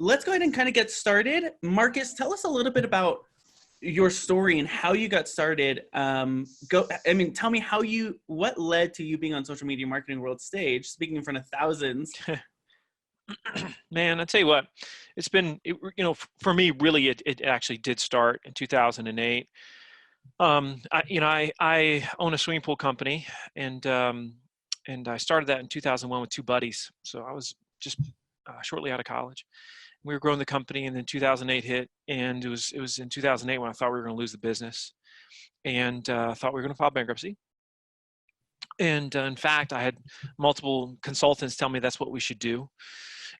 let's go ahead and kind of get started. Marcus, tell us a little bit about your story and how you got started. Tell me what led to you being on social media marketing world stage, speaking in front of thousands. Man, I tell you what, it's been, for me, really, it actually did start in 2008. I own a swimming pool company, and I started that in 2001 with two buddies. So I was just shortly out of college. We were growing the company, and then 2008 hit, and it was in 2008 when I thought we were going to lose the business, and thought we were going to file bankruptcy. And in fact, I had multiple consultants tell me that's what we should do.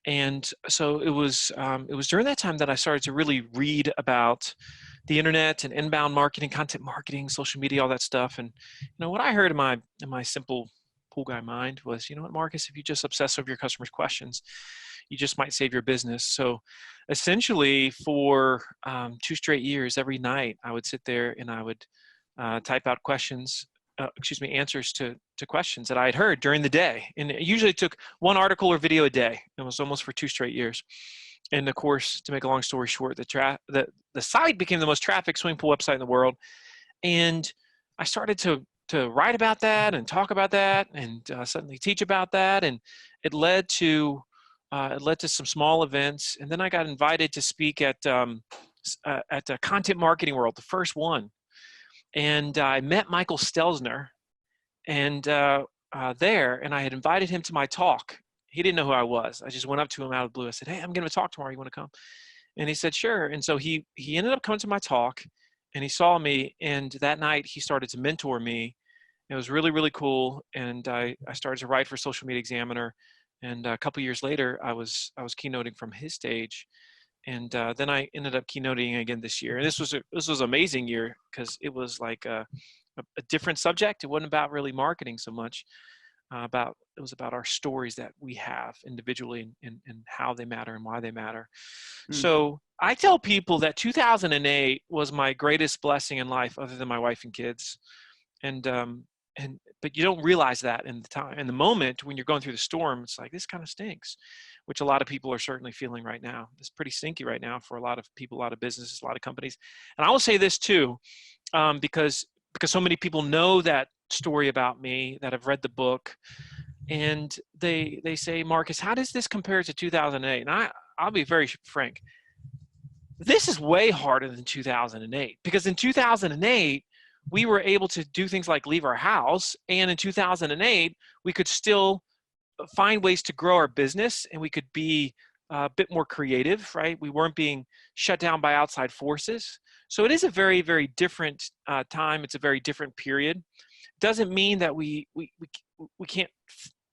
And so it was during that time that I started to really read about the internet and inbound marketing, content marketing, social media, all that stuff. And what I heard in my simple pool guy mind was, you know what, Marcus, if you just obsess over your customers' questions, you just might save your business. So essentially for 2 straight years, every night I would sit there and I would type out answers to questions that I had heard during the day. And it usually took 1 article or video a day. It was almost for 2 straight years. And of course, to make a long story short, the site became the most trafficked swimming pool website in the world. And I started to write about that and talk about that and suddenly teach about that. And it led to some small events. And then I got invited to speak at the Content Marketing World, the first one. And I met Michael Stelzner and there, and I had invited him to my talk. He didn't know who I was. I just went up to him out of the blue. I said, "Hey, I'm going to talk tomorrow. You want to come?" And he said, "Sure." And so he ended up coming to my talk, and he saw me. And that night, he started to mentor me. It was really, really cool. And I started to write for Social Media Examiner. And a couple years later, I was keynoting from his stage. And then I ended up keynoting again this year. And this was an amazing year because it was like a different subject. It wasn't about really marketing so much. It was about our stories that we have individually and how they matter and why they matter. So I tell people that 2008 was my greatest blessing in life, other than my wife and kids. But you don't realize that in the moment when you're going through the storm. It's like, this kind of stinks, which a lot of people are certainly feeling right now. It's pretty stinky right now for a lot of people, a lot of businesses, a lot of companies. And I will say this too, because so many people know that story about me, that have read the book, and they say, "Marcus, how does this compare to 2008?" And I'll be very frank. This is way harder than 2008, because in 2008, we were able to do things like leave our house. And in 2008, we could still find ways to grow our business, and we could be a bit more creative, right? We weren't being shut down by outside forces. So it is a very, very different time. It's a very different period. Doesn't mean that we can't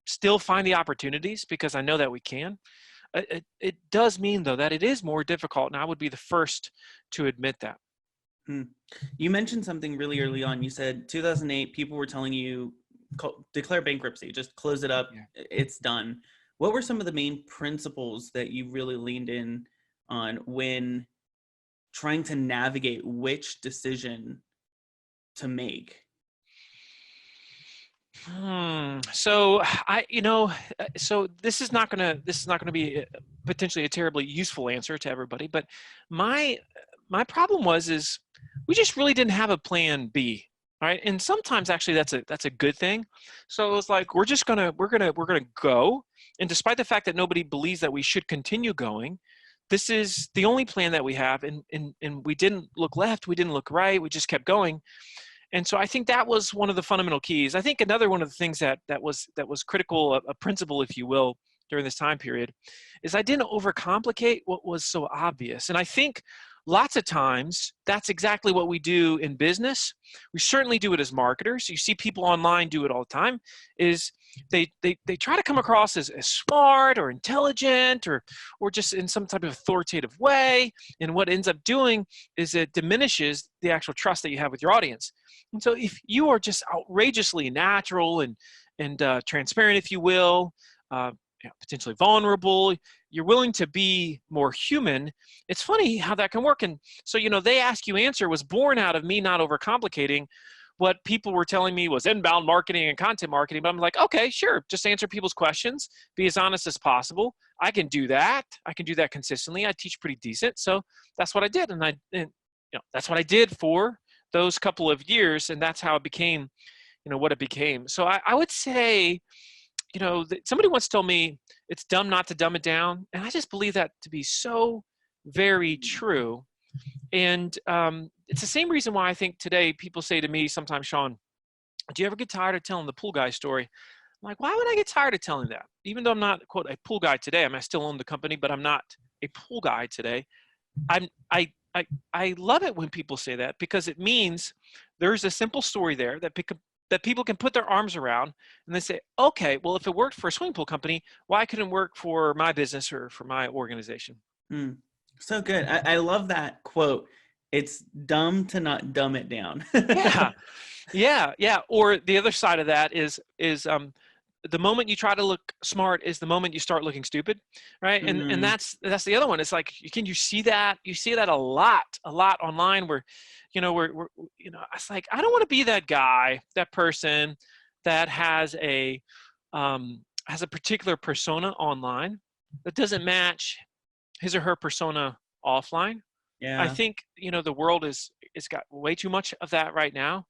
still find the opportunities, because I know that we can. It does mean, though, that it is more difficult, and I would be the first to admit that. You mentioned something really early on. You said 2008, people were telling you, declare bankruptcy, just close it up. Yeah. It's done. What were some of the main principles that you really leaned in on when trying to navigate which decision to make? So this is not gonna be potentially a terribly useful answer to everybody, but my problem is we just really didn't have a plan B, right? And sometimes actually that's a good thing. So it was like, we're gonna go, and despite the fact that nobody believes that we should continue going, this is the only plan that we have, and we didn't look left, we didn't look right, we just kept going. And so I think that was one of the fundamental keys. I think another one of the things that was critical, a principle, if you will, during this time period, is I didn't overcomplicate what was so obvious. And I think lots of times that's exactly what we do in business. We certainly do it as marketers. You see people online do it all the time, is they try to come across as smart or intelligent or just in some type of authoritative way. And what it ends up doing is it diminishes the actual trust that you have with your audience. And so if you are just outrageously natural and transparent, if you will, potentially vulnerable, you're willing to be more human, it's funny how that can work. And so, They Ask You Answer was born out of me not overcomplicating, what people were telling me was inbound marketing and content marketing. But I'm like, okay, sure. Just answer people's questions. Be as honest as possible. I can do that. I can do that consistently. I teach pretty decent. So that's what I did. And that's what I did for those couple of years. And that's how it became, what it became. So I would say, somebody once told me it's dumb not to dumb it down. And I just believe that to be so very true. And it's the same reason why I think today people say to me sometimes, Sean, do you ever get tired of telling the pool guy story? I'm like, why would I get tired of telling that? Even though I'm not, quote, a pool guy today. I still own the company, but I'm not a pool guy today. I love it when people say that, because it means there's a simple story there that people can put their arms around, and they say, okay, well, if it worked for a swimming pool company, why couldn't it work for my business or for my organization? So good. I love that quote. It's dumb to not dumb it down. Yeah. Or the other side of that is the moment you try to look smart is the moment you start looking stupid, right? And that's the other one. It's like, can you see that? You see that a lot online where, it's like, I don't want to be that guy, that person that has a particular persona online that doesn't match his or her persona offline. Yeah. I think, the world it's got way too much of that right now.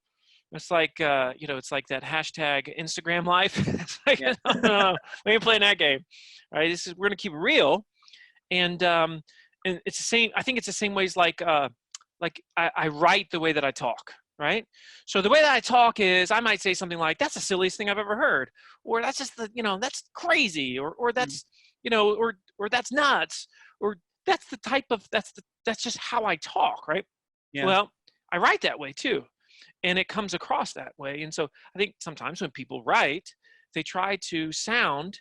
It's like, it's like that hashtag Instagram life. It's like, Yeah. no, we ain't playing that game, right? We're going to keep it real. And it's the same, I think it's the same ways like I write the way that I talk, right? So the way that I talk is, I might say something like, that's the silliest thing I've ever heard. Or that's just that's crazy. Or that's, or that's nuts. Or that's the type of, that's just how I talk, right? Yeah. Well, I write that way too. And it comes across that way. And so I think sometimes when people write, they try to sound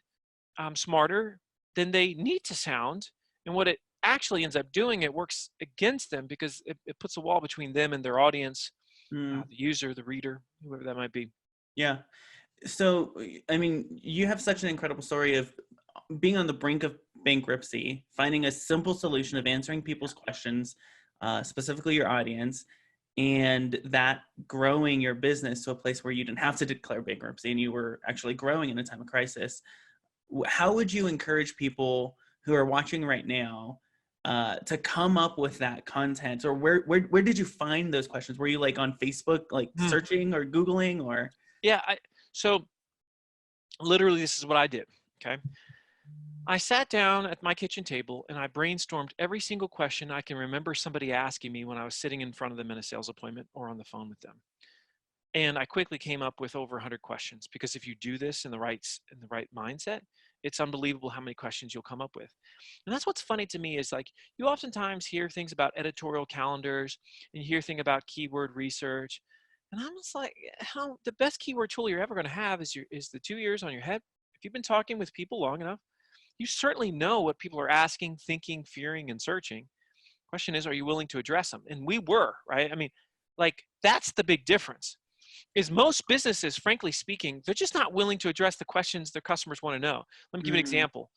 smarter than they need to sound. And what it actually ends up doing, it works against them, because it puts a wall between them and their audience, the user, the reader, whoever that might be. Yeah. So, I mean, you have such an incredible story of being on the brink of bankruptcy, finding a simple solution of answering people's questions, specifically your audience, and that growing your business to a place where you didn't have to declare bankruptcy and you were actually growing in a time of crisis. How would you encourage people who are watching right now to come up with that content? Or where did you find those questions? Were you like on Facebook, like searching or Googling, or? Yeah. So literally this is what I did. Okay. I sat down at my kitchen table and I brainstormed every single question I can remember somebody asking me when I was sitting in front of them in a sales appointment or on the phone with them. And I quickly came up with over 100 questions, because if you do this in the right mindset, it's unbelievable how many questions you'll come up with. And that's what's funny to me is, like, you oftentimes hear things about editorial calendars and you hear things about keyword research. And I'm just like, the best keyword tool you're ever going to have is the 2 ears on your head. If you've been talking with people long enough, you certainly know what people are asking, thinking, fearing, and searching. Question is, are you willing to address them? And we were, right? I mean, like, that's the big difference. Is most businesses, frankly speaking, they're just not willing to address the questions their customers want to know. Let me give you an example.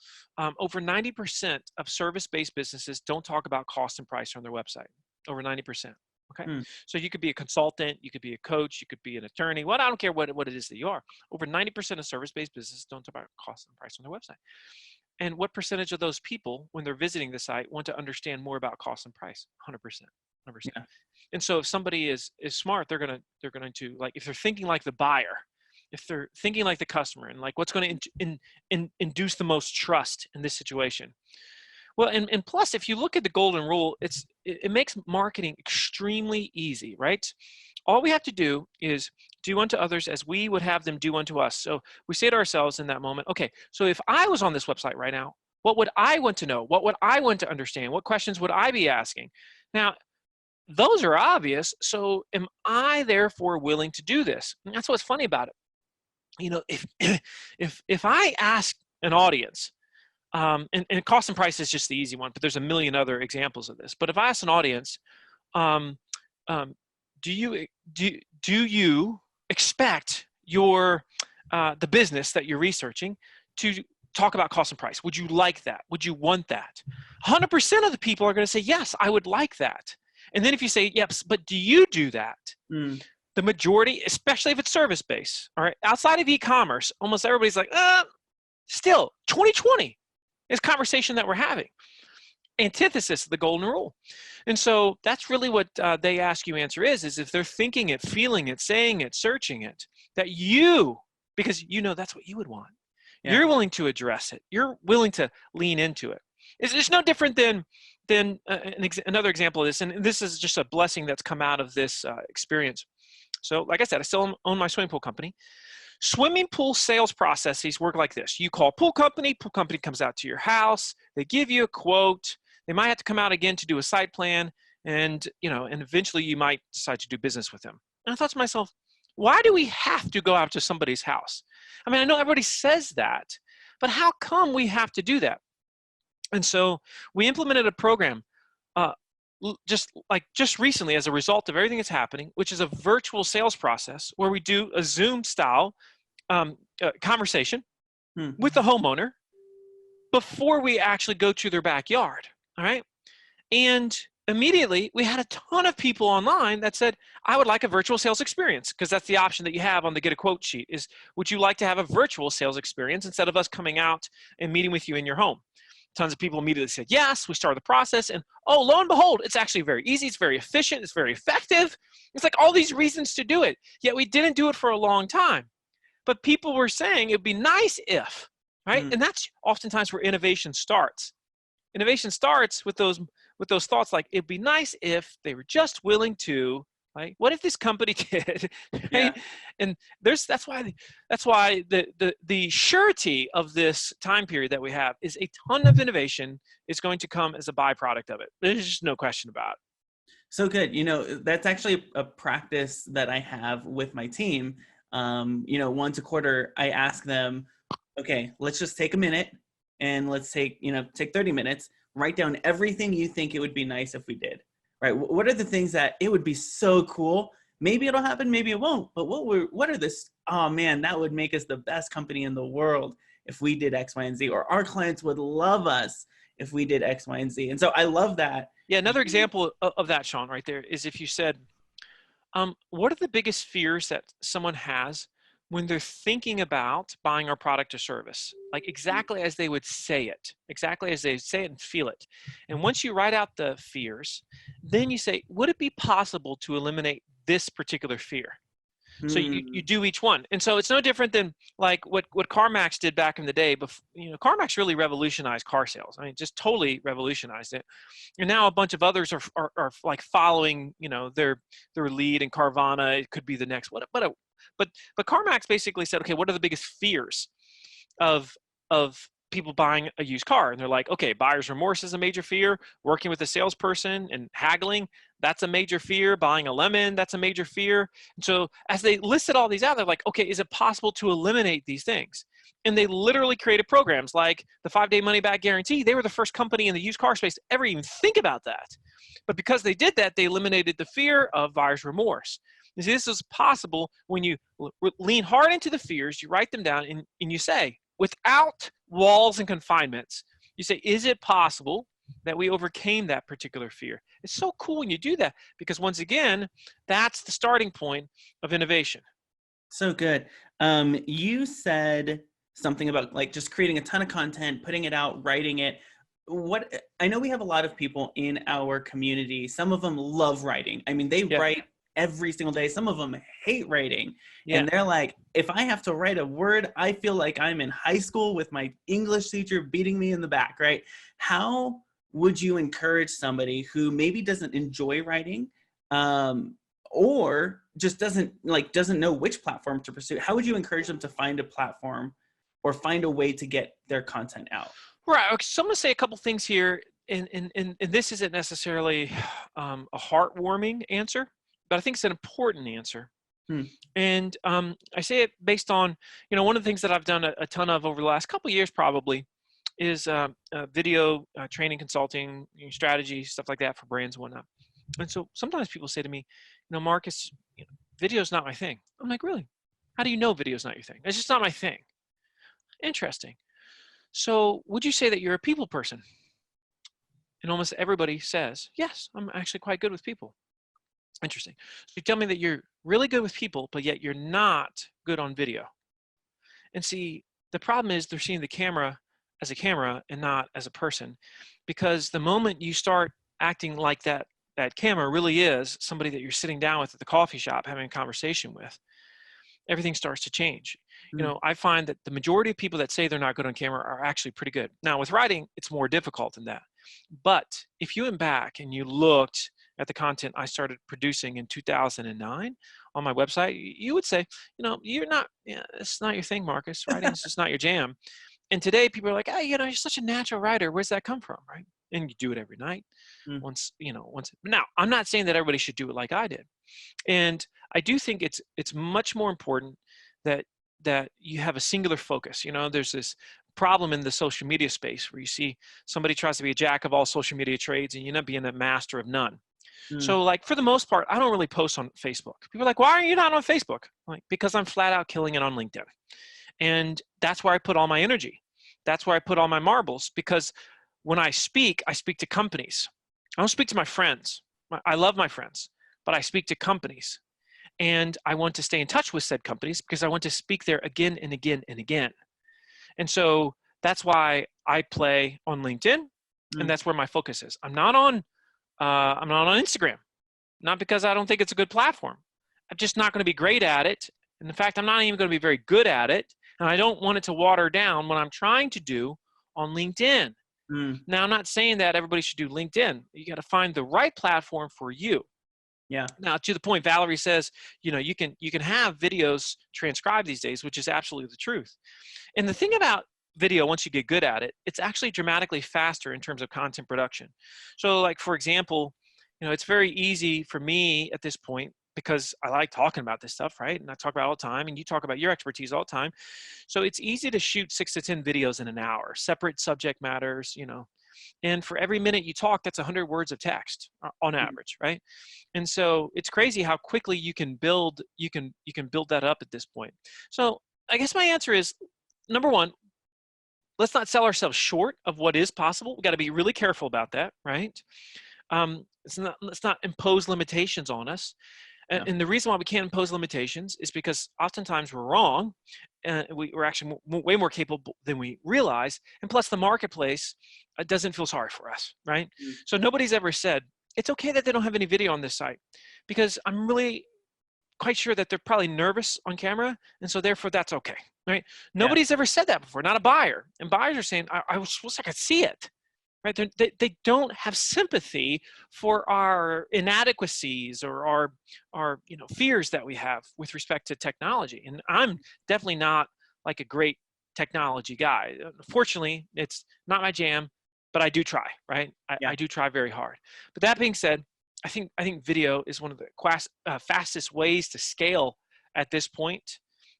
Over 90% of service-based businesses don't talk about cost and price on their website. Over 90%. Okay. So you could be a consultant, you could be a coach, you could be an attorney. I don't care what it is that you are. Over 90% of service-based businesses don't talk about cost and price on their website. And what percentage of those people, when they're visiting the site, want to understand more about cost and price? 100%. 100%. Yeah. And so if somebody is smart, they're going to, like, if they're thinking like the buyer, if they're thinking like the customer, and like what's going to induce the most trust in this situation. Well, and plus, if you look at the golden rule, it makes marketing extremely easy, right? All we have to do is do unto others as we would have them do unto us. So we say to ourselves in that moment, okay, so if I was on this website right now, what would I want to know? What would I want to understand? What questions would I be asking? Now, those are obvious. So am I therefore willing to do this? And that's what's funny about it. If I ask an audience, and cost and price is just the easy one, but there's a million other examples of this. But if I ask an audience, do you expect the business that you're researching to talk about cost and price? Would you like that? Would you want that? 100% of the people are going to say, yes, I would like that. And then if you say, yes, but do you do that? the majority, especially if it's service-based, all right, outside of e-commerce, almost everybody's like, still, 2020 is conversation that we're having. Antithesis of the golden rule. And so that's really what they ask you answer is if they're thinking it, feeling it, saying it, searching it, that you, because you know that's what you would want. Yeah. You're willing to address it. You're willing to lean into it. It's no different than another example of this, and this is just a blessing that's come out of this experience. So like I said, I still own my swimming pool company. Swimming pool sales processes work like this. You call pool company comes out to your house, they give you a quote, they might have to come out again to do a site plan, and eventually you might decide to do business with them. And I thought to myself, why do we have to go out to somebody's house? I mean, I know everybody says that, but how come we have to do that? And so we implemented a program just recently as a result of everything that's happening, which is a virtual sales process where we do a Zoom style conversation with the homeowner before we actually go to their backyard. All right. And immediately we had a ton of people online that said, I would like a virtual sales experience, because that's the option that you have on the get a quote sheet is, would you like to have a virtual sales experience instead of us coming out and meeting with you in your home? Tons of people immediately said yes. We started the process, and oh, lo and behold, it's actually very easy. It's very efficient. It's very effective. It's like all these reasons to do it, yet we didn't do it for a long time. But people were saying it'd be nice if, right? And that's oftentimes where innovation starts. Innovation starts with those thoughts like, it'd be nice if they were just willing to, right? What if this company did, right? Yeah. And that's why the surety of this time period that we have is a ton of innovation is going to come as a byproduct of it. There's just no question about it. So good. That's actually a practice that I have with my team. Once a quarter, I ask them, okay, let's just take a minute and let's take 30 minutes, write down everything you think it would be nice if we did, right? What are the things that it would be so cool? Maybe it'll happen, maybe it won't, but what are this? Oh man, that would make us the best company in the world if we did X, Y, and Z, or our clients would love us if we did X, Y, and Z. And so I love that. Yeah. Another example of that, Sean, right there is if you said, what are the biggest fears that someone has when they're thinking about buying our product or service? Like exactly as they would say it, exactly as they say it and feel it. And once you write out the fears, then you say, would it be possible to eliminate this particular fear? So you do each one. And so it's no different than like what CarMax did back in the day. CarMax really revolutionized car sales. I mean, just totally revolutionized it. And now a bunch of others are like following, their lead, and Carvana, it could be the next. But CarMax basically said, okay, what are the biggest fears of people buying a used car? And they're like, okay, buyer's remorse is a major fear. Working with a salesperson and haggling, that's a major fear. Buying a lemon, that's a major fear. And so as they listed all these out, they're like, okay, is it possible to eliminate these things? And they literally created programs like the 5-day money-back guarantee. They were the first company in the used car space to ever even think about that. But because they did that, they eliminated the fear of buyer's remorse. You see, this is possible when you lean hard into the fears, you write them down, and you say, without walls and confinements, you say, is it possible that we overcame that particular fear? It's so cool when you do that, because once again, that's the starting point of innovation. So good. You said something about like just creating a ton of content, putting it out, writing it. I know we have a lot of people in our community. Some of them love writing. I mean, they write every single day. Some of them hate writing. Yeah. And they're like, if I have to write a word, I feel like I'm in high school with my English teacher beating me in the back, right? How would you encourage somebody who maybe doesn't enjoy writing, or just doesn't know which platform to pursue? How would you encourage them to find a platform or find a way to get their content out? Right. Okay, so I'm going to say a couple things here, and this isn't necessarily a heartwarming answer, but I think it's an important answer. And I say it based on, one of the things that I've done a ton of over the last couple of years probably is video training, consulting, strategy, stuff like that for brands and whatnot. And so sometimes people say to me, Marcus, video's not my thing. I'm like, really? How do you know video's not your thing? It's just not my thing. Interesting. So would you say that you're a people person? And almost everybody says, yes, I'm actually quite good with people. Interesting. So you tell me that you're really good with people, but yet you're not good on video. And see, the problem is they're seeing the camera as a camera and not as a person, because the moment you start acting like that camera really is somebody that you're sitting down with at the coffee shop having a conversation with, everything starts to change. You Mm. know, I find that the majority of people that say they're not good on camera are actually pretty good. Now with writing, it's more difficult than that. But if you went back and you looked at the content I started producing in 2009 on my website, you would say, you know, you're not, yeah, it's not your thing, Marcus. Writing is just not your jam. And today people are like, hey, you know, you're such a natural writer. Where's that come from, right? And you do it every night. Mm. Once. Now, I'm not saying that everybody should do it like I did. And I do think it's much more important that you have a singular focus. You know, there's this problem in the social media space where you see somebody tries to be a jack of all social media trades and you end up being a master of none. Mm. So like for the most part, I don't really post on Facebook. People are like, why are you not on Facebook? I'm like, because I'm flat out killing it on LinkedIn. And that's where I put all my energy. That's where I put all my marbles, because when I speak to companies. I don't speak to my friends. I love my friends, but I speak to companies. And I want to stay in touch with said companies because I want to speak there again and again and again. And so that's why I play on LinkedIn, and Mm. that's where my focus is. I'm not on Instagram, not because I don't think it's a good platform. I'm just not going to be great at it. And in fact, I'm not even going to be very good at it. And I don't want it to water down what I'm trying to do on LinkedIn. Mm. Now, I'm not saying that everybody should do LinkedIn. You got to find the right platform for you. Yeah. Now, to the point, Valerie says, you know, you can have videos transcribed these days, which is absolutely the truth. And the thing about video, once you get good at it, it's actually dramatically faster in terms of content production. So like, for example, you know, it's very easy for me at this point because I like talking about this stuff, right? And I talk about it all the time, and you talk about your expertise all the time. So it's easy to shoot 6 to 10 videos in an hour, separate subject matters, you know, and for every minute you talk, that's 100 words of text on Mm. average, right? And so it's crazy how quickly you can build build that up at this point. So I guess my answer is, number one, let's not sell ourselves short of what is possible. We got to be really careful about that, right? Let's not impose limitations on us. Yeah. And the reason why we can't impose limitations is because oftentimes we're wrong. We're actually way more capable than we realize. And plus the marketplace doesn't feel sorry for us, right? Mm. So nobody's ever said, it's okay that they don't have any video on this site, because I'm really quite sure that they're probably nervous on camera. And so therefore that's okay, right? Yeah. Nobody's ever said that before, not a buyer. And buyers are saying, I wish I could see it. Right? They don't have sympathy for our inadequacies or our fears that we have with respect to technology. And I'm definitely not like a great technology guy. Fortunately, it's not my jam, but I do try. Right? Yeah. I do try very hard. But that being said, I think video is one of the fastest ways to scale at this point,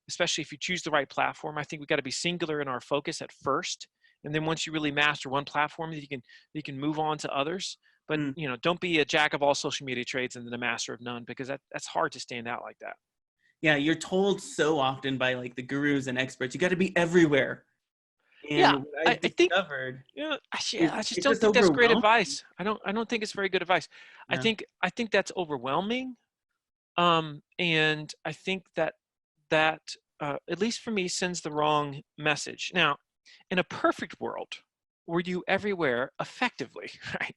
especially if you choose the right platform. I think we got to be singular in our focus at first. And then once you really master one platform, you can move on to others. But Mm. you know, don't be a jack of all social media trades and then a master of none, because that's hard to stand out like that. Yeah. You're told so often by like the gurus and experts, you got to be everywhere. Yeah, And what I've I think, discovered yeah, is I just it's don't just think that's great overwhelming. advice. I don't think it's very good advice. Yeah. I think that's overwhelming. And I think that at least for me, sends the wrong message. Now, in a perfect world, were you everywhere effectively, right?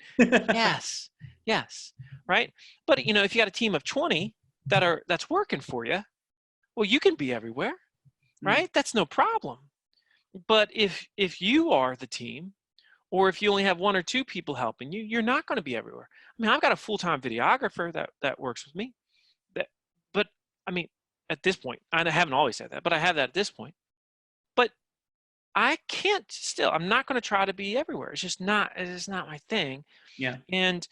Yes, yes, right. But you know, if you got a team of 20 that's working for you, well, you can be everywhere, Mm. right? That's no problem. But if you are the team, or if you only have one or two people helping you, you're not going to be everywhere. I mean, I've got a full-time videographer that works with me. That, but I mean, at this point, I haven't always said that, but I have that at this point. But I can't still. I'm not going to try to be everywhere. It's just not. It's not my thing. Yeah. And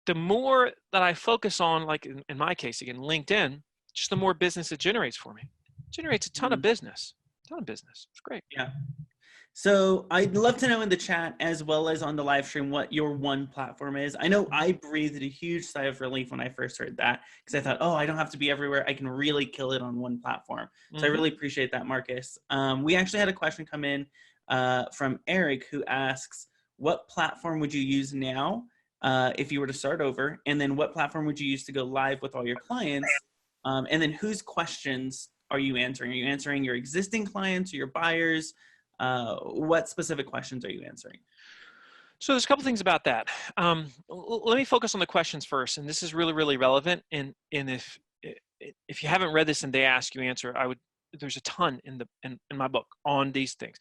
the more that I focus on, like in my case again, LinkedIn, just the more business it generates for me. It generates a ton of Mm. business. A ton of business. It's great. Yeah. So I'd love to know in the chat as well as on the live stream what your one platform is. I know I breathed a huge sigh of relief when I first heard that, because I thought, oh, I don't have to be everywhere. I can really kill it on one platform. So I Mm-hmm. really appreciate that, Marcus. We actually had a question come in from Eric, who asks, what platform would you use now if you were to start over? And then what platform would you use to go live with all your clients? And then whose questions are you answering? Are you answering your existing clients or your buyers? What specific questions are you answering? So there's a couple things about that. Let me focus on the questions first, and this is really, really relevant. And if you haven't read this and they ask you answer, there's a ton in my book on these things.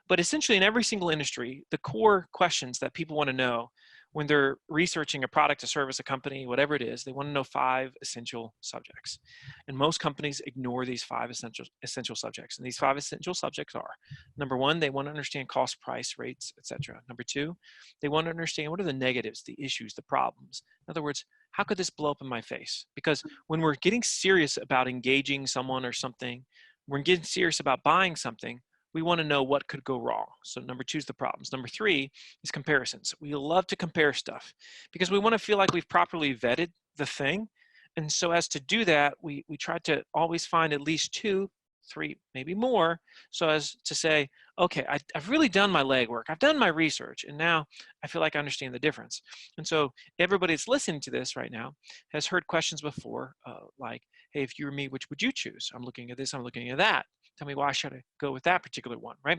But essentially, in every single industry, the core questions that people want to know when they're researching a product, a service, a company, whatever it is, they want to know 5 essential subjects. And most companies ignore these 5 essential subjects. And these 5 essential subjects are: number 1, they want to understand cost, price, rates, etc. Number 2, they want to understand what are the negatives, the issues, the problems. In other words, how could this blow up in my face? Because when we're getting serious about engaging someone or something, we're getting serious about buying something, we want to know what could go wrong. So number 2 is the problems. Number 3 is comparisons. We love to compare stuff because we want to feel like we've properly vetted the thing. And so as to do that, we try to always find at least 2, 3, maybe more, so as to say, okay, I've really done my legwork, I've done my research, and now I feel like I understand the difference. And so everybody that's listening to this right now has heard questions before, like, hey, if you were me, which would you choose? I'm looking at this, I'm looking at that. Tell me why should I go with that particular one, right?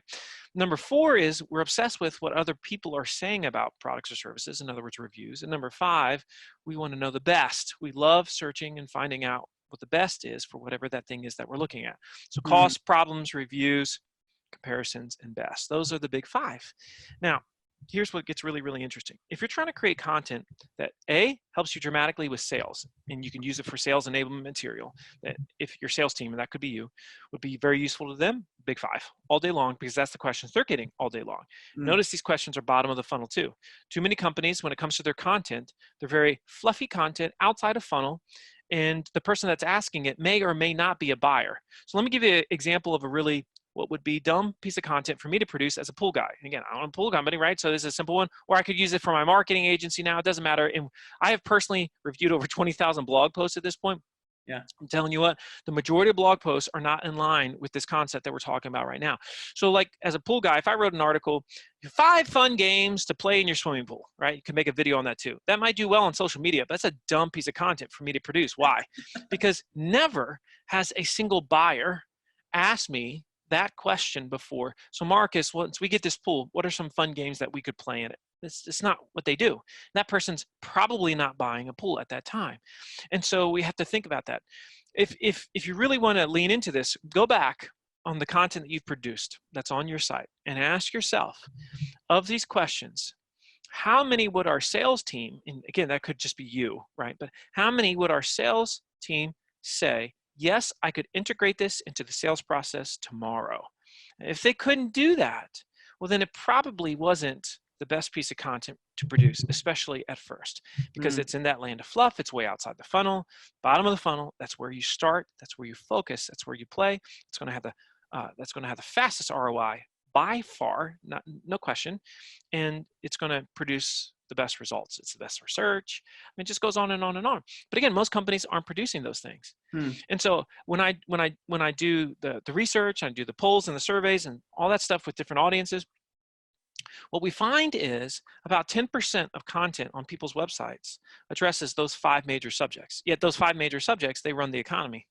Number 4 is we're obsessed with what other people are saying about products or services, in other words, reviews. And number 5, we want to know the best. We love searching and finding out what the best is for whatever that thing is that we're looking at. So cost, problems, reviews, comparisons, and best. Those are the big 5. Now, here's what gets really, really interesting. If you're trying to create content that helps you dramatically with sales, and you can use it for sales enablement material, that if your sales team, and that could be you, would be very useful to them, big 5 all day long, because that's the questions they're getting all day long. Notice these questions are bottom of the funnel too. Too many companies, when it comes to their content, they're very fluffy content outside of funnel, and the person that's asking it may or may not be a buyer. So let me give you an example of a really what would be dumb piece of content for me to produce as a pool guy. And again, I own a pool company, right? So this is a simple one, or I could use it for my marketing agency now. It doesn't matter. And I have personally reviewed over 20,000 blog posts at this point. Yeah. I'm telling you what, the majority of blog posts are not in line with this concept that we're talking about right now. So like as a pool guy, if I wrote an article, 5 fun games to play in your swimming pool, right? You can make a video on that too. That might do well on social media, but that's a dumb piece of content for me to produce. Why? Because never has a single buyer asked me that question before. So Marcus, once we get this pool, what are some fun games that we could play in it? It's not what they do. That person's probably not buying a pool at that time. And so we have to think about that. If you really want to lean into this, go back on the content that you've produced that's on your site and ask yourself, of these questions, how many would our sales team, and again, that could just be you, right? But how many would our sales team say, yes, I could integrate this into the sales process tomorrow? If they couldn't do that, well, then it probably wasn't the best piece of content to produce, especially at first, because it's in that land of fluff. It's way outside the funnel, bottom of the funnel. That's where you start. That's where you focus. That's where you play. It's going to have the fastest ROI by far, no question, and it's going to produce the best results. It's the best research. I mean, it just goes on and on and on. But again, most companies aren't producing those things. And so when I do the research, I do the polls and the surveys and all that stuff with different audiences, what we find is about 10% of content on people's websites addresses those 5 major subjects. Yet those 5 major subjects, they run the economy.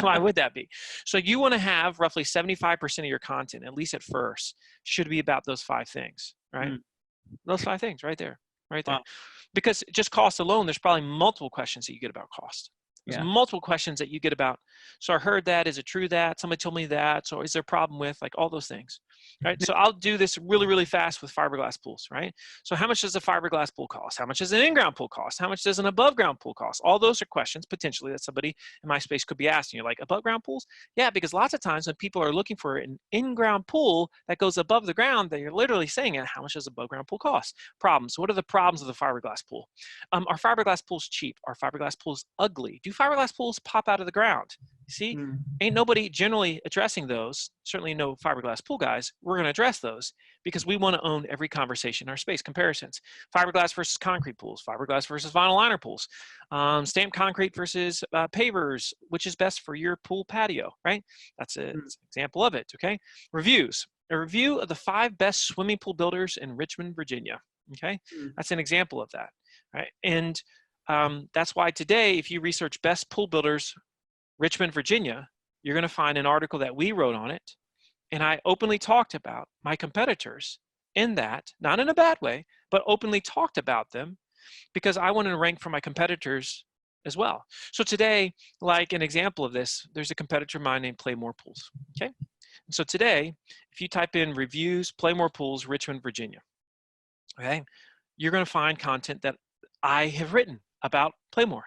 Why would that be? So you want to have roughly 75% of your content, at least at first, should be about those 5 things, right? Those 5 things right there, right there. Wow. Because just cost alone, there's probably multiple questions that you get about cost. There's multiple questions that you get about, so I heard that, is it true that? Somebody told me that, so is there a problem with, like all those things, right? So I'll do this really, really fast with fiberglass pools, right? So how much does a fiberglass pool cost? How much does an in-ground pool cost? How much does an above-ground pool cost? All those are questions potentially that somebody in my space could be asking. You're like, above-ground pools? Yeah, because lots of times when people are looking for an in-ground pool that goes above the ground, they're literally saying, how much does above-ground pool cost? Problems. What are the problems of the fiberglass pool? Are fiberglass pools cheap? Are fiberglass pools ugly? Do fiberglass pools pop out of the ground? See, ain't nobody generally addressing those, certainly no fiberglass pool guys. We're going to address those because we want to own every conversation in our space. Comparisons, fiberglass versus concrete pools, fiberglass versus vinyl liner pools, stamped concrete versus pavers, which is best for your pool patio, right? That's an example of it, okay? Reviews, a review of the 5 best swimming pool builders in Richmond, Virginia, okay? That's an example of that, right? And That's why today, if you research best pool builders, Richmond, Virginia, you're going to find an article that we wrote on it. And I openly talked about my competitors in that, not in a bad way, but openly talked about them because I wanted to rank for my competitors as well. So today, like an example of this, there's a competitor of mine named Playmore Pools. Okay. And so today, if you type in reviews, Playmore Pools, Richmond, Virginia, okay, you're going to find content that I have written about Playmore.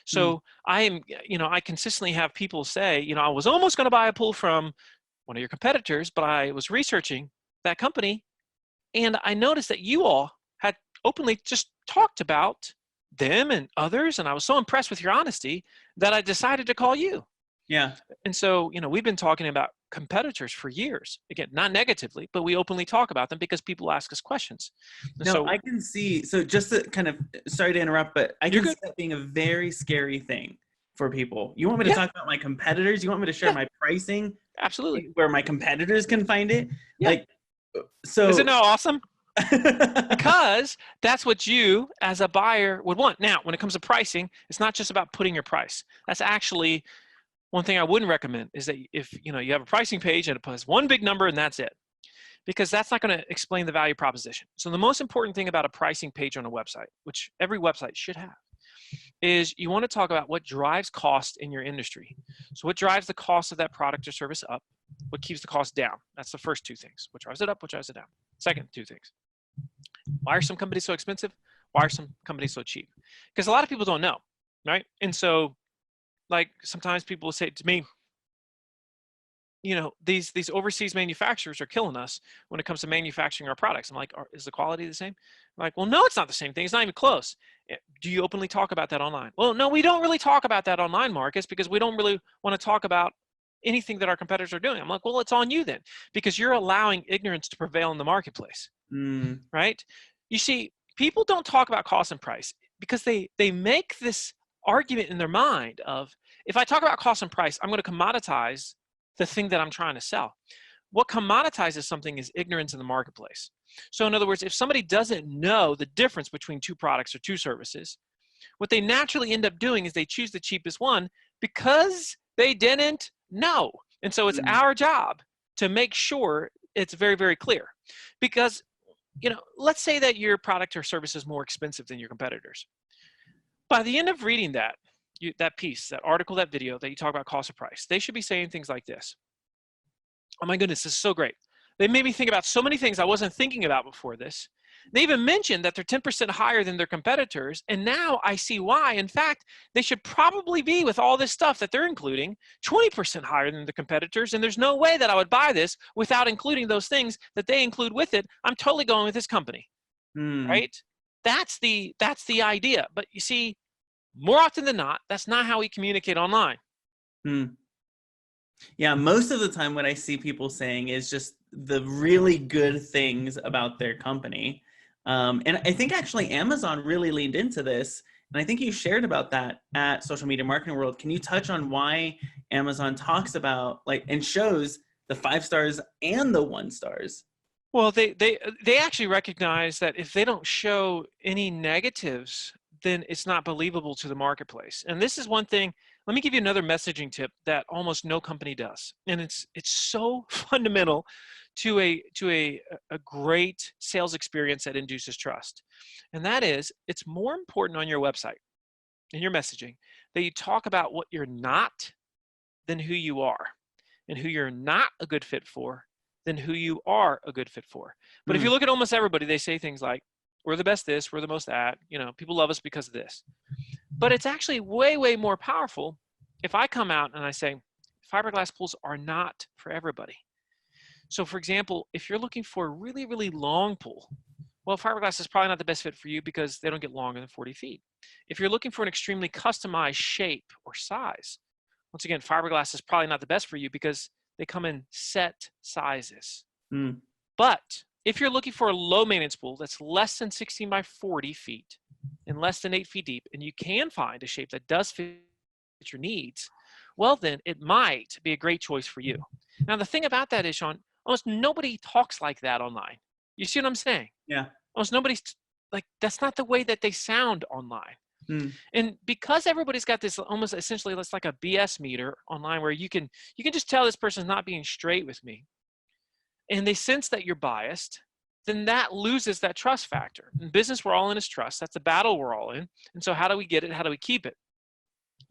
So I am, I consistently have people say, I was almost going to buy a pool from one of your competitors, but I was researching that company and I noticed that you all had openly just talked about them and others. And I was so impressed with your honesty that I decided to call you. Yeah. And so, we've been talking about competitors for years. Again, not negatively, but we openly talk about them because people ask us questions. And No, so I can see. So just to kind of, sorry to interrupt, but I you're can good. see that being a very scary thing for people. You want me to Yeah, talk about my competitors? You want me to share yeah, my pricing absolutely. where my competitors can find it? Yeah. Like, Isn't so. that awesome? Because that's what you as a buyer would want. Now, when it comes to pricing, it's not just about putting your price. That's actually one thing I wouldn't recommend is that if you have a pricing page and it has one big number and that's it, because that's not going to explain the value proposition. So the most important thing about a pricing page on a website, which every website should have, is you want to talk about what drives cost in your industry. So what drives the cost of that product or service up? What keeps the cost down? That's the first two things. What drives it up? What drives it down? Second two things. Why are some companies so expensive? Why are some companies so cheap? Because a lot of people don't know, right? And so, like sometimes people will say to me, these overseas manufacturers are killing us when it comes to manufacturing our products. I'm like, is the quality the same? I'm like, well, no, it's not the same thing. It's not even close. Do you openly talk about that online? Well, no, we don't really talk about that online, Marcus, because we don't really want to talk about anything that our competitors are doing. I'm like, well, it's on you then, because you're allowing ignorance to prevail in the marketplace, right? You see, people don't talk about cost and price because they make this argument in their mind of, if I talk about cost and price, I'm going to commoditize the thing that I'm trying to sell. What commoditizes something is ignorance in the marketplace. So in other words, if somebody doesn't know the difference between two products or two services, what they naturally end up doing is they choose the cheapest one because they didn't know. And so it's our job to make sure it's very, very clear. Because, let's say that your product or service is more expensive than your competitors. By the end of reading that piece, that article, that video that you talk about cost of price, they should be saying things like this. Oh my goodness, this is so great. They made me think about so many things I wasn't thinking about before this. They even mentioned that they're 10% higher than their competitors. And now I see why. In fact, they should probably be, with all this stuff that they're including, 20% higher than the competitors. And there's no way that I would buy this without including those things that they include with it. I'm totally going with this company, right? That's the idea. But you see, more often than not, that's not how we communicate online. Yeah, most of the time what I see people saying is just the really good things about their company. And I think actually Amazon really leaned into this. And I think you shared about that at Social Media Marketing World. Can you touch on why Amazon talks about and shows the 5 stars and the 1 stars? Well, they actually recognize that if they don't show any negatives, then it's not believable to the marketplace. And this is one thing. Let me give you another messaging tip that almost no company does, and it's so fundamental to a great sales experience that induces trust. And that is, it's more important on your website in your messaging that you talk about what you're not than who you are, and who you're not a good fit for than who you are a good fit for. But if you look at almost everybody, they say things like, we're the best this, we're the most that, people love us because of this. But it's actually way, way more powerful if I come out and I say, fiberglass pools are not for everybody. So for example, if you're looking for a really, really long pool, well, fiberglass is probably not the best fit for you because they don't get longer than 40 feet. If you're looking for an extremely customized shape or size, once again, fiberglass is probably not the best for you because they come in set sizes. But if you're looking for a low maintenance pool that's less than 16 by 40 feet and less than 8 feet deep, and you can find a shape that does fit your needs, well, then it might be a great choice for you. Now, the thing about that is, Sean, almost nobody talks like that online. You see what I'm saying? Yeah. Almost nobody's that's not the way that they sound online. Mm. And because everybody's got this almost essentially, it's like a BS meter online where you can just tell this person's not being straight with me, and they sense that you're biased, then that loses that trust factor. In business, we're all in is trust. That's the battle we're all in. And so how do we get it? How do we keep it?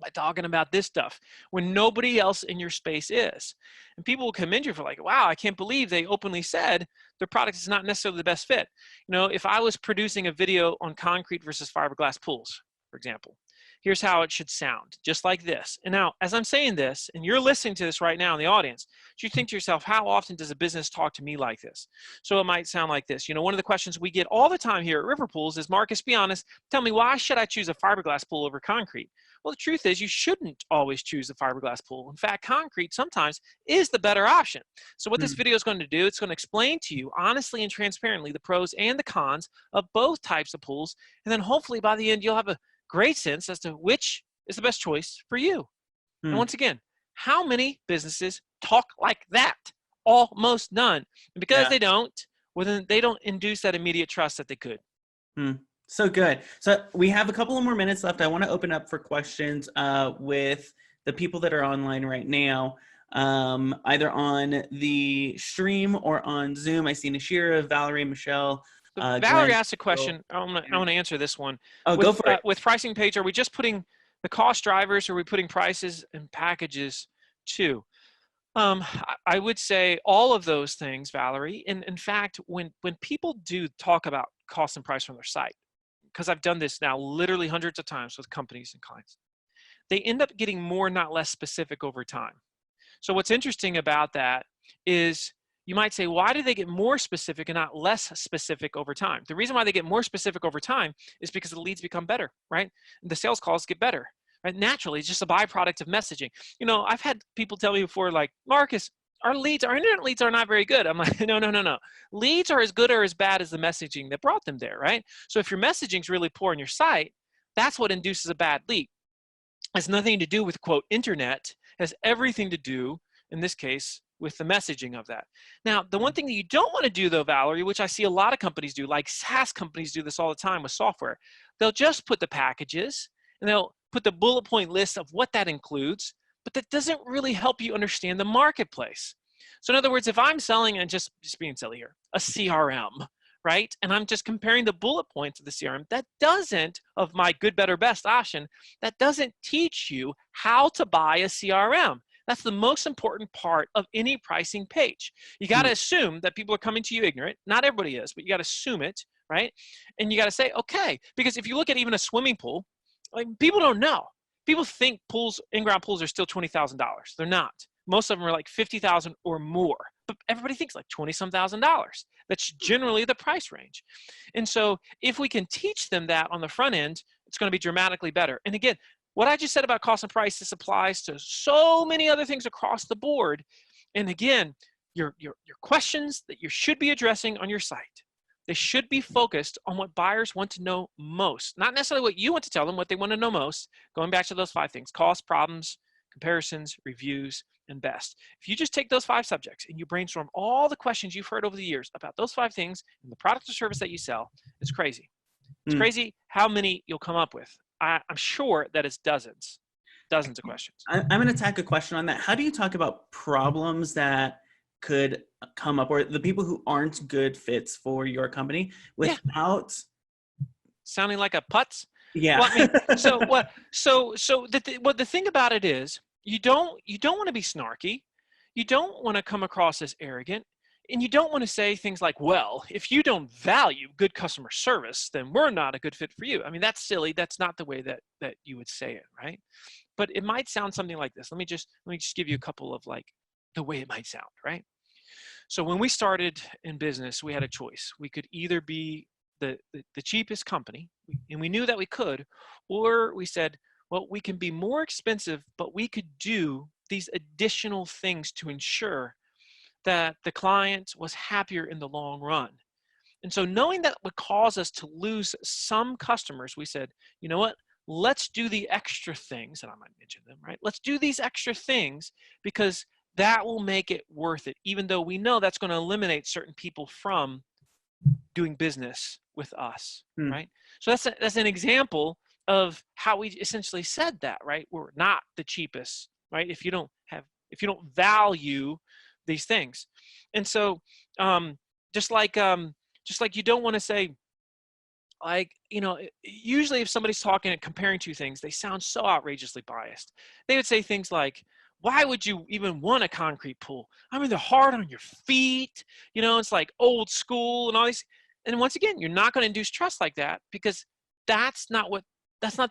By talking about this stuff when nobody else in your space is. And people will commend you for like, wow, I can't believe they openly said their product is not necessarily the best fit. You know, if I was producing a video on concrete versus fiberglass pools, for example, here's how it should sound, just like this. And now, as I'm saying this, and you're listening to this right now in the audience, you think to yourself, how often does a business talk to me like this? So it might sound like this. You know, one of the questions we get all the time here at River Pools is, Marcus, be honest, tell me, why should I choose a fiberglass pool over concrete? Well, the truth is you shouldn't always choose the fiberglass pool. In fact, concrete sometimes is the better option. So what this video is going to do, it's going to explain to you honestly and transparently the pros and the cons of both types of pools. And then hopefully by the end, you'll have a great sense as to which is the best choice for you. And once again, how many businesses talk like that? Almost none. And because they don't, well, then they don't induce that immediate trust that they could. So good. So we have a couple of more minutes left. I want to open up for questions with the people that are online right now, either on the stream or on Zoom. I see Nashira, Valerie, Michelle. Valerie Glenn, asked a question. I want to answer this one. Oh, go for it. With pricing page, are we just putting the cost drivers, or are we putting prices and packages too? I would say all of those things, Valerie. And in fact, when people do talk about cost and price from their site, because I've done this now literally hundreds of times with companies and clients, they end up getting more, not less specific over time. So what's interesting about that is you might say, why do they get more specific and not less specific over time? The reason why they get more specific over time is because the leads become better, right? And the sales calls get better, right? Naturally, it's just a byproduct of messaging. You know, I've had people tell me before, like, Marcus, our internet leads are not very good. I'm like, no. Leads are as good or as bad as the messaging that brought them there, right? So if your messaging is really poor on your site, that's what induces a bad lead. It has nothing to do with, quote, internet. It has everything to do, in this case, with the messaging of that. Now, the one thing that you don't want to do, though, Valerie, which I see a lot of companies do, like SaaS companies do this all the time with software, they'll just put the packages and they'll put the bullet point list of what that includes, but that doesn't really help you understand the marketplace. So in other words, if I'm selling, and just being silly here, a CRM, right? And I'm just comparing the bullet points of the CRM, that doesn't, of my good, better, best option, that doesn't teach you how to buy a CRM. That's the most important part of any pricing page. You got to assume that people are coming to you ignorant. Not everybody is, but you got to assume it, right? And you got to say, okay, because if you look at even a swimming pool, like, people don't know. People think pools, in-ground pools, are still $20,000. They're not. Most of them are like $50,000 or more, but everybody thinks like $20-some thousand. That's generally the price range. And so if we can teach them that on the front end, it's going to be dramatically better. And again, what I just said about cost and price, this applies to so many other things across the board. And again, your questions that you should be addressing on your site, they should be focused on what buyers want to know most, not necessarily what you want to tell them, what they want to know most. Going back to those 5 things: cost, problems, comparisons, reviews, and best. If you just take those 5 subjects and you brainstorm all the questions you've heard over the years about those 5 things and the product or service that you sell, it's crazy. It's crazy how many you'll come up with. I'm sure that it's dozens of questions. I'm going to tack a question on that. How do you talk about problems that could come up, or the people who aren't good fits for your company, without sounding like a putz? Yeah. Well, I mean, so what? So the thing about it is, you don't want to be snarky, you don't want to come across as arrogant, and you don't want to say things like, well, if you don't value good customer service, then we're not a good fit for you. I mean, that's silly. That's not the way that you would say it, right? But it might sound something like this. Let me just give you a couple of, like, the way it might sound, right? So when we started in business, we had a choice. We could either be the cheapest company, and we knew that we could, or we said, well, we can be more expensive, but we could do these additional things to ensure that the client was happier in the long run. And so knowing that would cause us to lose some customers, we said, you know what? Let's do the extra things, and I might mention them, right? Let's do these extra things because that will make it worth it, even though we know that's going to eliminate certain people from doing business with us, right? So that's an example of how we essentially said that, right? We're not the cheapest, right? If you don't value these things. And so just like you don't want to say, like, usually if somebody's talking and comparing two things, they sound so outrageously biased. They would say things like, why would you even want a concrete pool? I mean, they're hard on your feet, it's like old school and all these. And once again, you're not going to induce trust like that, because that's not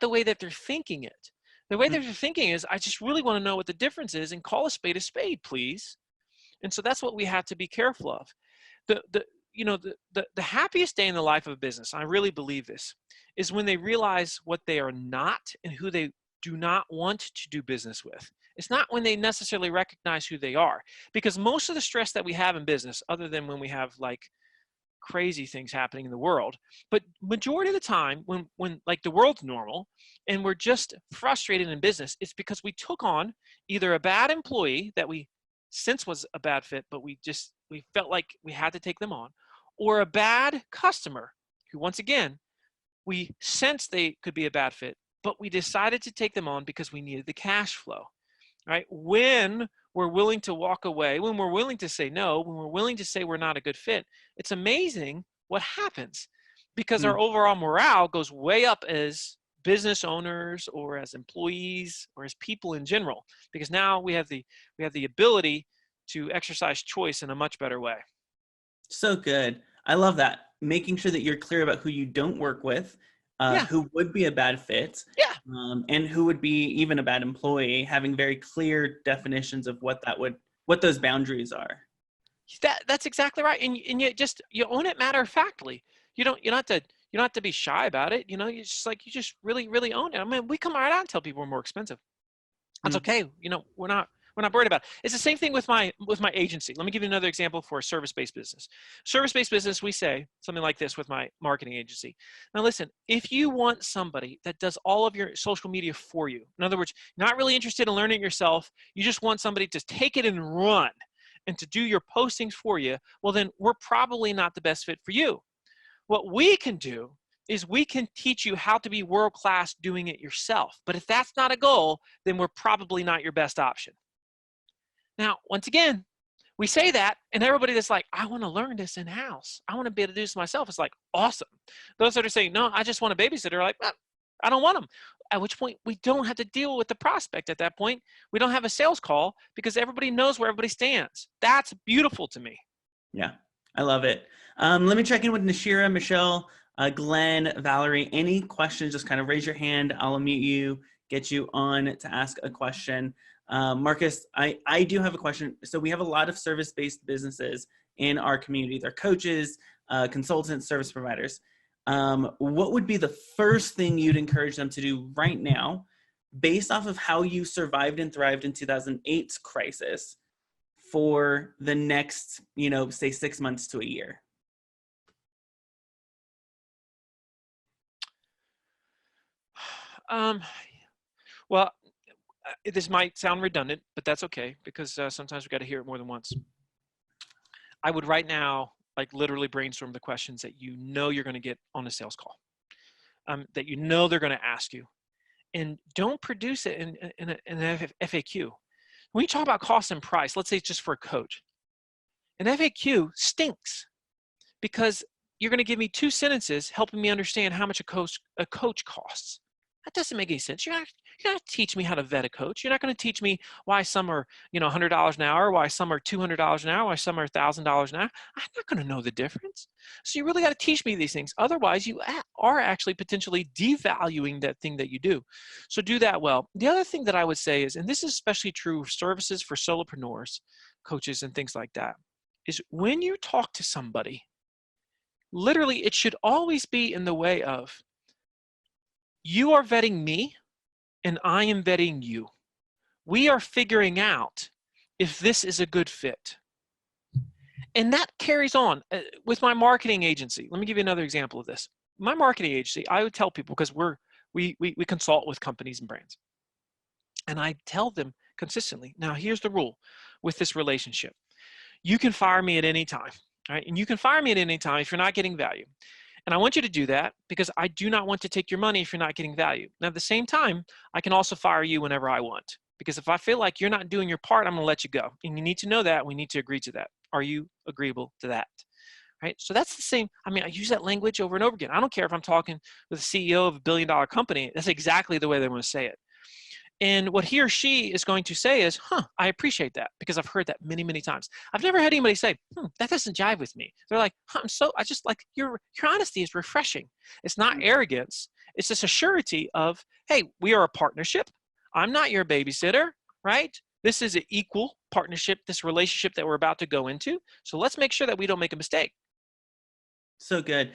the way that they're thinking it. The way that they're thinking is, I just really want to know what the difference is, and call a spade, please. And so that's what we have to be careful of. The happiest day in the life of a business, I really believe this, is when they realize what they are not and who they do not want to do business with. It's not when they necessarily recognize who they are, because most of the stress that we have in business, other than when we have like crazy things happening in the world, but majority of the time when like the world's normal and we're just frustrated in business, it's because we took on either a bad employee that we sense was a bad fit, but we felt like we had to take them on, or a bad customer who, once again, we sensed they could be a bad fit, but we decided to take them on because we needed the cash flow, right? When we're willing to walk away, when we're willing to say no, when we're willing to say we're not a good fit, it's amazing what happens, because our overall morale goes way up as business owners or as employees or as people in general, because now we have the ability to exercise choice in a much better way. So good. I love that. Making sure that you're clear about who you don't work with, who would be a bad fit, and who would be even a bad employee, having very clear definitions of what those boundaries are. That's exactly right. And you own it matter of factly. You don't have to be shy about it. You just really, really own it. I mean, we come right out and tell people we're more expensive. That's okay. We're not worried about it. It's the same thing with my agency. Let me give you another example for a service-based business. Service-based business, we say something like this with my marketing agency. Now listen, if you want somebody that does all of your social media for you, in other words, not really interested in learning it yourself, you just want somebody to take it and run and to do your postings for you, well then we're probably not the best fit for you. What we can do is we can teach you how to be world-class doing it yourself. But if that's not a goal, then we're probably not your best option. Now, once again, we say that, and everybody that's like, I want to learn this in-house, I want to be able to do this myself, it's like, awesome. Those that are saying, no, I just want a babysitter, are like, I don't want them. At which point, we don't have to deal with the prospect at that point. We don't have a sales call because everybody knows where everybody stands. That's beautiful to me. Yeah, I love it. Let me check in with Nashira, Michelle, Glenn, Valerie. Any questions, just kind of raise your hand. I'll unmute you, get you on to ask a question. Marcus, I do have a question. So we have a lot of service-based businesses in our community. They're coaches, consultants, service providers. What would be the first thing you'd encourage them to do right now, based off of how you survived and thrived in 2008's crisis, for the next, say 6 months to a year? Well, this might sound redundant, but that's okay, because sometimes we got to hear it more than once. I would right now, like, literally brainstorm the questions that you're going to get on a sales call, that they're going to ask you, and don't produce it in an FAQ. When you talk about cost and price, let's say it's just for a coach, an FAQ stinks, because you're going to give me 2 sentences helping me understand how much a coach costs. That doesn't make any sense. You're not going to teach me how to vet a coach. You're not going to teach me why some are, $100 an hour, why some are $200 an hour, why some are $1,000 an hour. I'm not going to know the difference. So you really got to teach me these things. Otherwise, you are actually potentially devaluing that thing that you do. So do that well. The other thing that I would say is, and this is especially true of services for solopreneurs, coaches, and things like that, is when you talk to somebody, literally, it should always be in the way of, you are vetting me and I am vetting you. We are figuring out if this is a good fit. And that carries on with my marketing agency. Let me give you another example of this. My marketing agency, I would tell people, because we consult with companies and brands, and I tell them consistently, now here's the rule with this relationship. You can fire me at any time, right? And you can fire me at any time if you're not getting value. And I want you to do that because I do not want to take your money if you're not getting value. Now, at the same time, I can also fire you whenever I want. Because if I feel like you're not doing your part, I'm going to let you go. And you need to know that. We need to agree to that. Are you agreeable to that? Right? So that's the same. I mean, I use that language over and over again. I don't care if I'm talking with the CEO of a billion-dollar company. That's exactly the way they want to say it. And what he or she is going to say is, I appreciate that, because I've heard that many, many times. I've never had anybody say, that doesn't jive with me. They're like, I just like your honesty is refreshing. It's not arrogance. It's just a surety of, hey, we are a partnership. I'm not your babysitter, right? This is an equal partnership, this relationship that we're about to go into. So let's make sure that we don't make a mistake. So good.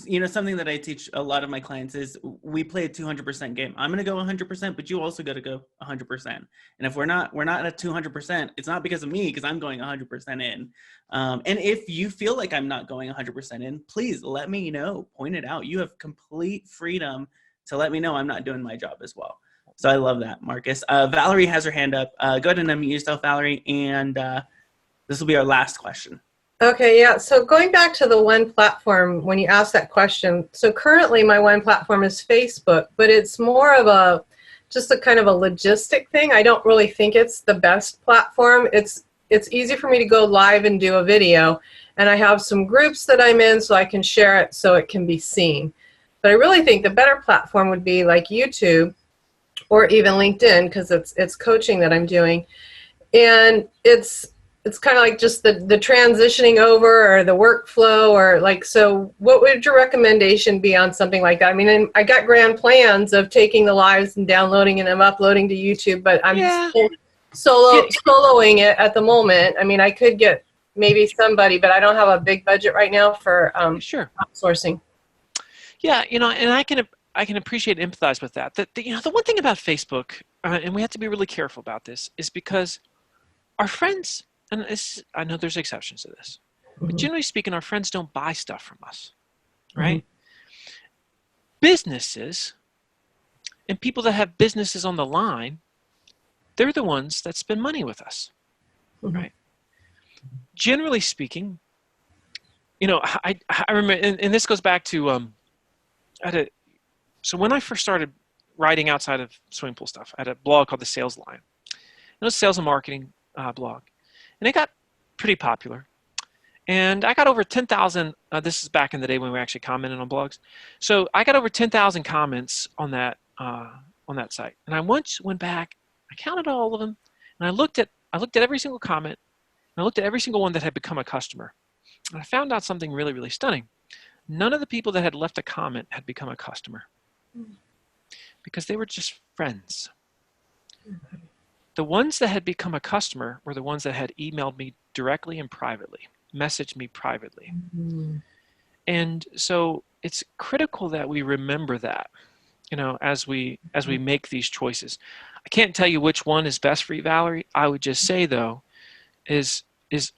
You know, something that I teach a lot of my clients is we play a 200% game. I'm going to go 100%, but you also got to go 100%. And if we're not at 200%, it's not because of me, because I'm going 100% in. And if you feel like I'm not going 100% in, please let me know, point it out. You have complete freedom to let me know I'm not doing my job as well. So I love that, Marcus. Valerie has her hand up. Go ahead and unmute yourself, Valerie. And this will be our last question. Okay, yeah. So going back to the one platform, when you asked that question, so currently my one platform is Facebook, but it's more of just a kind of a logistic thing. I don't really think it's the best platform. It's easy for me to go live and do a video, and I have some groups that I'm in so I can share it so it can be seen. But I really think the better platform would be like YouTube or even LinkedIn, because it's coaching that I'm doing. And it's kind of like just the transitioning over or the workflow, or like, so what would your recommendation be on something like that? I mean, I got grand plans of taking the lives and downloading and I'm uploading to YouTube, but I'm soloing it at the moment. I mean, I could get maybe somebody, but I don't have a big budget right now for outsourcing. Yeah, you know, and I can appreciate and empathize with that. You know, the one thing about Facebook, and we have to be really careful about this, is because our friends, and I know there's exceptions to this, but generally speaking, our friends don't buy stuff from us, right? Businesses and people that have businesses on the line, they're the ones that spend money with us, right? Generally speaking, you know, I remember, and this goes back to, so when I first started writing outside of swimming pool stuff, I had a blog called The Sales Line. It was a sales and marketing blog. And it got pretty popular. And I got over 10,000, this is back in the day when we actually commented on blogs. So I got over 10,000 comments on that site. And I once went back, I counted all of them, and I looked at every single comment, and I looked at every single one that had become a customer. And I found out something really, really stunning. None of the people that had left a comment had become a customer, because they were just friends. The ones that had become a customer were the ones that had emailed me directly and privately, messaged me privately. And so it's critical that we remember that, you know, as we make these choices. I can't tell you which one is best for you, Valerie. I would just say, though, is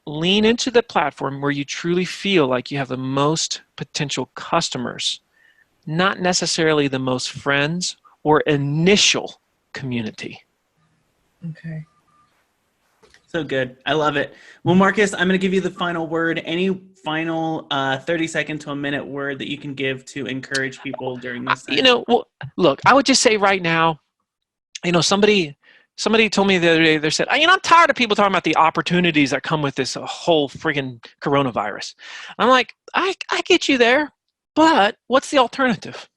lean into the platform where you truly feel like you have the most potential customers, not necessarily the most friends or initial community. Okay. So good. I love it. Well, Marcus, I'm going to give you the final word. Any final 30 second to a minute word that you can give to encourage people during this time? You know, well, look, I would just say right now, you know, somebody told me the other day, they said, you know, I'm tired of people talking about the opportunities that come with this whole friggin' coronavirus. I'm like, I get you there, but what's the alternative?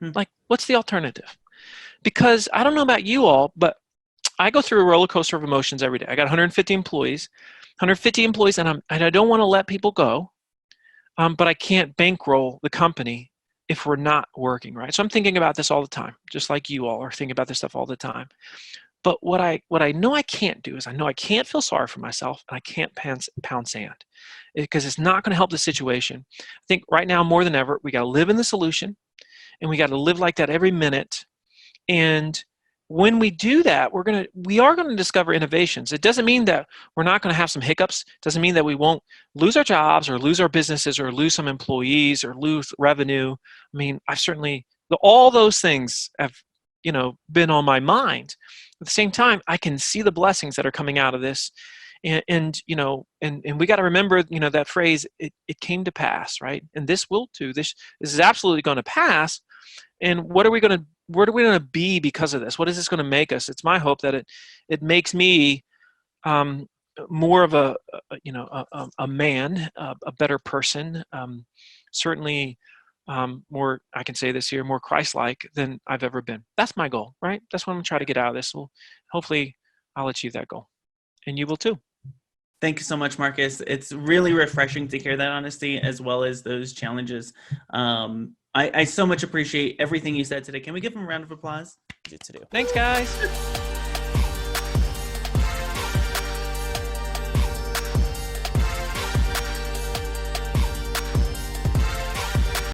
Like, what's the alternative? Because I don't know about you all, but I go through a roller coaster of emotions every day. I got 150 employees, and I don't want to let people go, but I can't bankroll the company if we're not working, right? So I'm thinking about this all the time, just like you all are thinking about this stuff all the time. But what I know I can't do is I know I can't feel sorry for myself, and I can't pound sand, because it's not going to help the situation. I think right now more than ever, we got to live in the solution, and we got to live like that every minute. And when we do that, we are going to discover innovations. It doesn't mean that we're not going to have some hiccups. It doesn't mean that we won't lose our jobs or lose our businesses or lose some employees or lose revenue. I mean, all those things have, you know, been on my mind. At the same time, I can see the blessings that are coming out of this. And you know, and we got to remember, you know, that phrase, it came to pass, right? And this will too. This is absolutely going to pass. And where are we going to be because of this? What is this going to make us? It's my hope that it makes me more of a man, a better person, certainly more, I can say this here, more Christ-like than I've ever been. That's my goal, right? That's what I'm going to try to get out of this. Well, hopefully I'll achieve that goal, and you will too. Thank you so much, Marcus. It's really refreshing to hear that honesty as well as those challenges. I so much appreciate everything you said today. Can we give him a round of applause? Thanks, guys.